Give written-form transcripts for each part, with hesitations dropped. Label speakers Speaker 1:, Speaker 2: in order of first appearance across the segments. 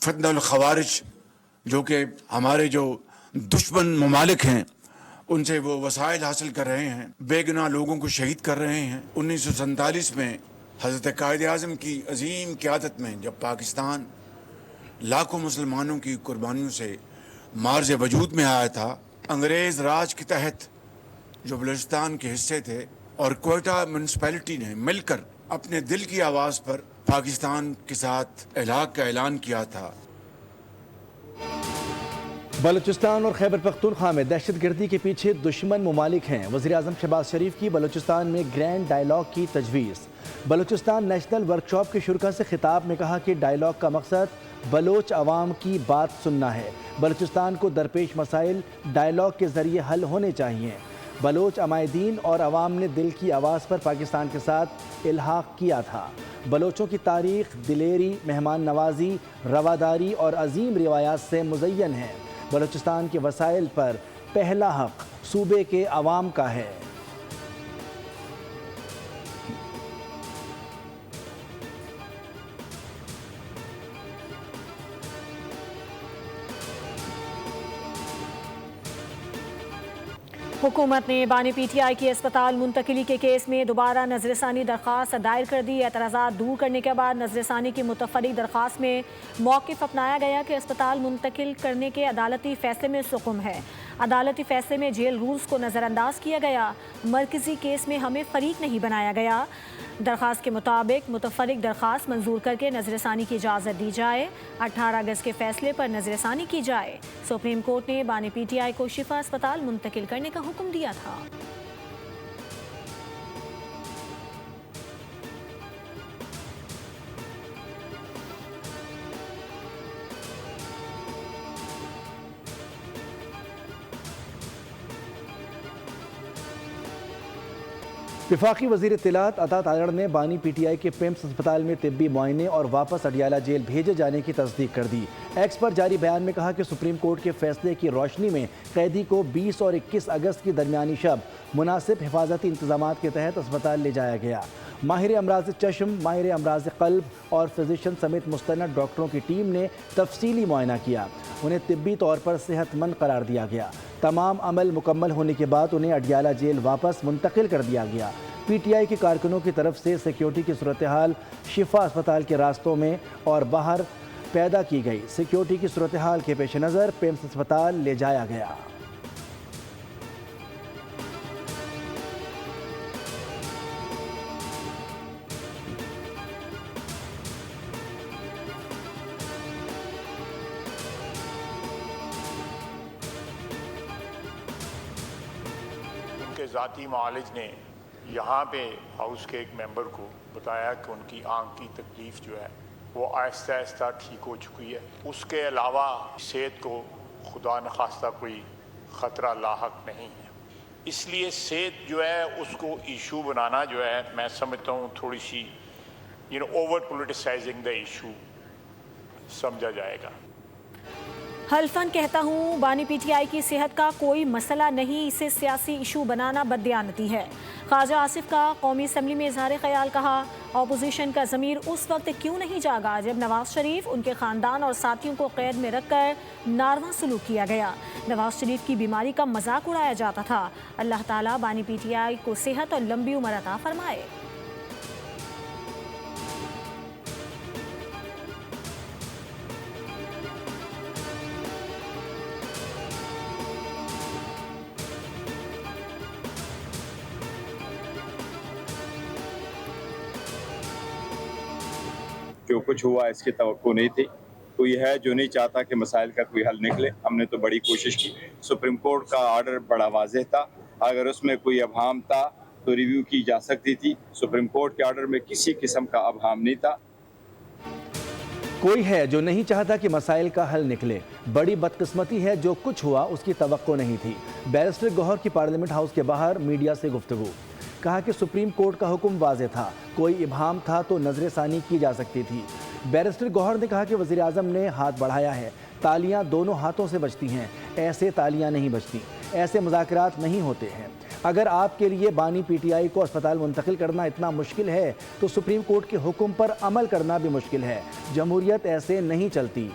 Speaker 1: فتنہ الخوارج جو کہ ہمارے جو دشمن ممالک ہیں ان سے وہ وسائل حاصل کر رہے ہیں، بے گناہ لوگوں کو شہید کر رہے ہیں۔ 1947 میں حضرت قائد اعظم کی عظیم قیادت میں جب پاکستان لاکھوں مسلمانوں کی قربانیوں سے مارز وجود میں آیا تھا، انگریز راج کے تحت جو بلوچستان کے حصے تھے اور کوئٹہ میونسپلٹی نے مل کر اپنے دل کی آواز پر پاکستان کے ساتھ الحاق کا اعلان کیا تھا۔
Speaker 2: بلوچستان اور خیبر پختونخوا میں دہشت گردی کے پیچھے دشمن ممالک ہیں۔ وزیراعظم شہباز شریف کی بلوچستان میں گرینڈ ڈائیلاگ کی تجویز۔ بلوچستان نیشنل ورکشاپ کے شرکاء سے خطاب میں کہا کہ ڈائیلاگ کا مقصد بلوچ عوام کی بات سننا ہے۔ بلوچستان کو درپیش مسائل ڈائیلاگ کے ذریعے حل ہونے چاہیے۔ بلوچ عمائدین اور عوام نے دل کی آواز پر پاکستان کے ساتھ الحاق کیا تھا۔ بلوچوں کی تاریخ دلیری، مہمان نوازی، رواداری اور عظیم روایات سے مزین ہے۔ بلوچستان کے وسائل پر پہلا حق صوبے کے عوام کا ہے۔
Speaker 3: حکومت نے بانی پی ٹی آئی کی اسپتال منتقلی کے کیس میں دوبارہ نظر ثانی درخواست دائر کر دی۔ اعتراضات دور کرنے کے بعد نظر ثانی کی متفرق درخواست میں موقف اپنایا گیا کہ اسپتال منتقل کرنے کے عدالتی فیصلے میں سکم ہے۔ عدالتی فیصلے میں جیل رولز کو نظر انداز کیا گیا۔ مرکزی کیس میں ہمیں فریق نہیں بنایا گیا۔ درخواست کے مطابق متفرق درخواست منظور کر کے نظر ثانی کی اجازت دی جائے۔ 18 اگست کے فیصلے پر نظر ثانی کی جائے۔ سپریم کورٹ نے بانی پی ٹی آئی کو شفا اسپتال منتقل کرنے کا حکم دیا تھا۔
Speaker 2: وفاقی وزیر اطلاعات عطا تالڑ نے بانی پی ٹی آئی کے پیمس اسپتال میں طبی معائنے اور واپس اڈیالہ جیل بھیجے جانے کی تصدیق کر دی۔ ایکس پر جاری بیان میں کہا کہ سپریم کورٹ کے فیصلے کی روشنی میں قیدی کو 20 اور 21 اگست کی درمیانی شب مناسب حفاظتی انتظامات کے تحت اسپتال لے جایا گیا۔ ماہر امراض چشم، ماہر امراض قلب اور فزیشین سمیت مستند ڈاکٹروں کی ٹیم نے تفصیلی معائنہ کیا۔ انہیں طبی طور پر صحت مند قرار دیا گیا۔ تمام عمل مکمل ہونے کے بعد انہیں اڈیالہ جیل واپس منتقل کر دیا گیا۔ پی ٹی آئی کے کارکنوں کی طرف سے سیکیورٹی کی صورتحال شفا اسپتال کے راستوں میں اور باہر پیدا کی گئی۔ سیکیورٹی کی صورتحال کے پیش نظر پیمس اسپتال لے جایا گیا۔
Speaker 4: ان کے ذاتی معالج نے یہاں پہ ہاؤس کے ایک ممبر کو بتایا کہ ان کی آنکھ کی تکلیف جو ہے وہ آہستہ آہستہ ٹھیک ہو چکی ہے۔ اس کے علاوہ صحت کو خدا نخواستہ کوئی خطرہ لاحق نہیں ہے۔ اس لیے صحت جو ہے اس کو ایشو بنانا جو ہے میں سمجھتا ہوں تھوڑی سی اوور پولیٹیسائزنگ دا ایشو سمجھا جائے گا۔
Speaker 3: حلفاً کہتا ہوں بانی پی ٹی آئی کی صحت کا کوئی مسئلہ نہیں، اسے سیاسی ایشو بنانا بددیانتی ہے۔ خواجہ آصف کا قومی اسمبلی میں اظہار خیال کہا، اپوزیشن کا ضمیر اس وقت کیوں نہیں جاگا جب نواز شریف ان کے خاندان اور ساتھیوں کو قید میں رکھ کر ناروا سلوک کیا گیا۔ نواز شریف کی بیماری کا مذاق اڑایا جاتا تھا۔ اللہ تعالیٰ بانی پی ٹی آئی کو صحت اور لمبی عمر عطا فرمائے۔
Speaker 5: جو کچھ ہوا اس کی توقع نہیں تھی۔ کوئی ہے جو نہیں چاہتا کہ مسائل کا کوئی حل نکلے۔ ہم نے تو بڑی کوشش کی۔ سپریم کورٹ کا آرڈر بڑا واضح تھا، اگر اس میں کوئی ابہام تھا تو ریویو کی جا سکتی تھی۔ سپریم کورٹ کے آرڈر میں کسی قسم کا ابہام نہیں تھا۔
Speaker 2: کوئی ہے جو نہیں چاہتا کہ مسائل کا حل نکلے۔ بڑی بدقسمتی ہے جو کچھ ہوا اس کی توقع نہیں تھی۔ بیرسٹر گوہر کی پارلیمنٹ ہاؤس کے باہر میڈیا سے گفتگو، کہا کہ سپریم کورٹ کا حکم واضح تھا، کوئی ابہام تھا تو نظر ثانی کی جا سکتی تھی۔ بیرسٹر گوہر نے کہا کہ وزیر اعظم نے ہاتھ بڑھایا ہے، تالیاں دونوں ہاتھوں سے بجتی ہیں، ایسے تالیاں نہیں بجتی، ایسے مذاکرات نہیں ہوتے ہیں۔ اگر آپ کے لیے بانی پی ٹی آئی کو اسپتال منتقل کرنا اتنا مشکل ہے تو سپریم کورٹ کے حکم پر عمل کرنا بھی مشکل ہے۔ جمہوریت ایسے نہیں چلتی۔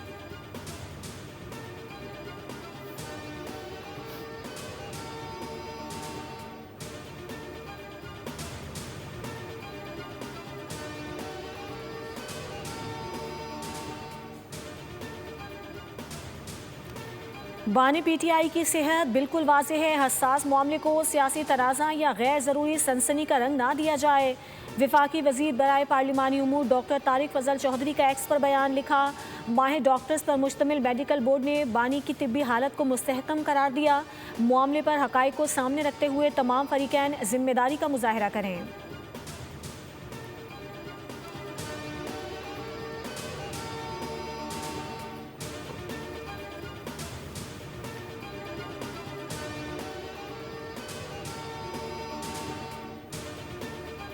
Speaker 3: بانی پی ٹی آئی کی صحت بالکل واضح ہے، حساس معاملے کو سیاسی تنازع یا غیر ضروری سنسنی کا رنگ نہ دیا جائے۔ وفاقی وزیر برائے پارلیمانی امور ڈاکٹر طارق فضل چودھری کا ایکس پر بیان لکھا، ماہر ڈاکٹرز پر مشتمل میڈیکل بورڈ نے بانی کی طبی حالت کو مستحکم قرار دیا۔ معاملے پر حقائق کو سامنے رکھتے ہوئے تمام فریقین ذمہ داری کا مظاہرہ کریں۔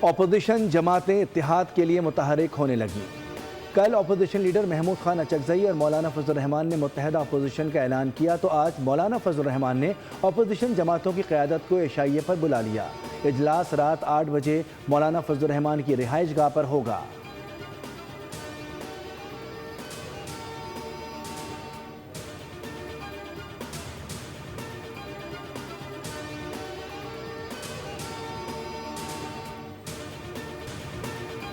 Speaker 2: اپوزیشن جماعتیں اتحاد کے لیے متحرک ہونے لگیں۔ کل اپوزیشن لیڈر محمود خان اچکزئی اور مولانا فضل الرحمان نے متحدہ اپوزیشن کا اعلان کیا تو آج مولانا فضل الرحمان نے اپوزیشن جماعتوں کی قیادت کو عشائیے پر بلا لیا۔ اجلاس رات 8 بجے مولانا فضل الرحمان کی رہائش گاہ پر ہوگا۔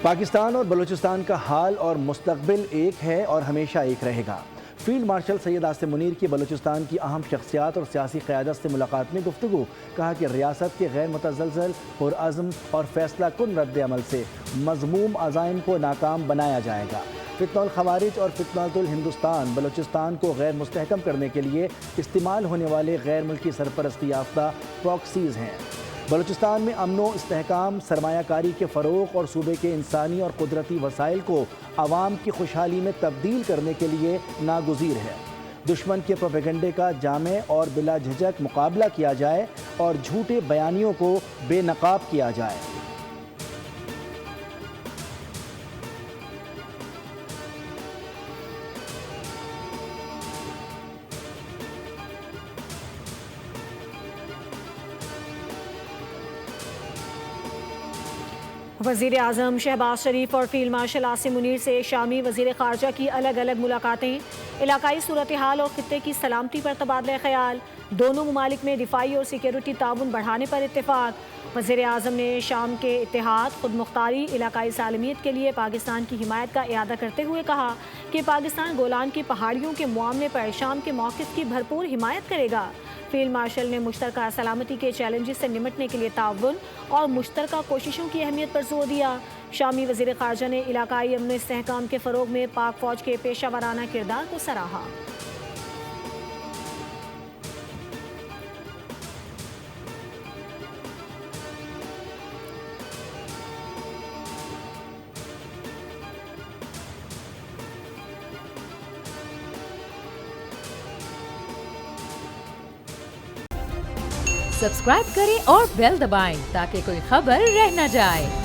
Speaker 2: پاکستان اور بلوچستان کا حال اور مستقبل ایک ہے اور ہمیشہ ایک رہے گا۔ فیلڈ مارشل سید عاصم منیر کی بلوچستان کی اہم شخصیات اور سیاسی قیادت سے ملاقات میں گفتگو، کہا کہ ریاست کے غیر متزلزل، پرعزم اور فیصلہ کن رد عمل سے مذموم عزائم کو ناکام بنایا جائے گا۔ فتنہ الخوارج اور فتنہ الہندوستان بلوچستان کو غیر مستحکم کرنے کے لیے استعمال ہونے والے غیر ملکی سرپرستی یافتہ پراکسیز ہیں۔ بلوچستان میں امن و استحکام، سرمایہ کاری کے فروغ اور صوبے کے انسانی اور قدرتی وسائل کو عوام کی خوشحالی میں تبدیل کرنے کے لیے ناگزیر ہے۔ دشمن کے پروپیگنڈے کا جامع اور بلا جھجک مقابلہ کیا جائے اور جھوٹے بیانیوں کو بے نقاب کیا جائے۔
Speaker 3: وزیر اعظم شہباز شریف اور فیلڈ مارشل عاصم منیر سے شامی وزیر خارجہ کی الگ الگ ملاقاتیں، علاقائی صورتحال اور خطے کی سلامتی پر تبادلہ خیال، دونوں ممالک میں دفاعی اور سیکیورٹی تعاون بڑھانے پر اتفاق۔ وزیر اعظم نے شام کے اتحاد، خود مختاری، علاقائی سالمیت کے لیے پاکستان کی حمایت کا اعادہ کرتے ہوئے کہا کہ پاکستان گولان کی پہاڑیوں کے معاملے پر شام کے موقف کی بھرپور حمایت کرے گا۔ فیلڈ مارشل نے مشترکہ سلامتی کے چیلنجز سے نمٹنے کے لیے تعاون اور مشترکہ کوششوں کی اہمیت پر زور دیا۔ شامی وزیر خارجہ نے علاقائی امن و استحکام کے فروغ میں پاک فوج کے پیشہ ورانہ کردار کو سراہا۔
Speaker 6: سبسکرائب کریں اور بیل دبائیں تاکہ کوئی خبر رہ نہ جائے۔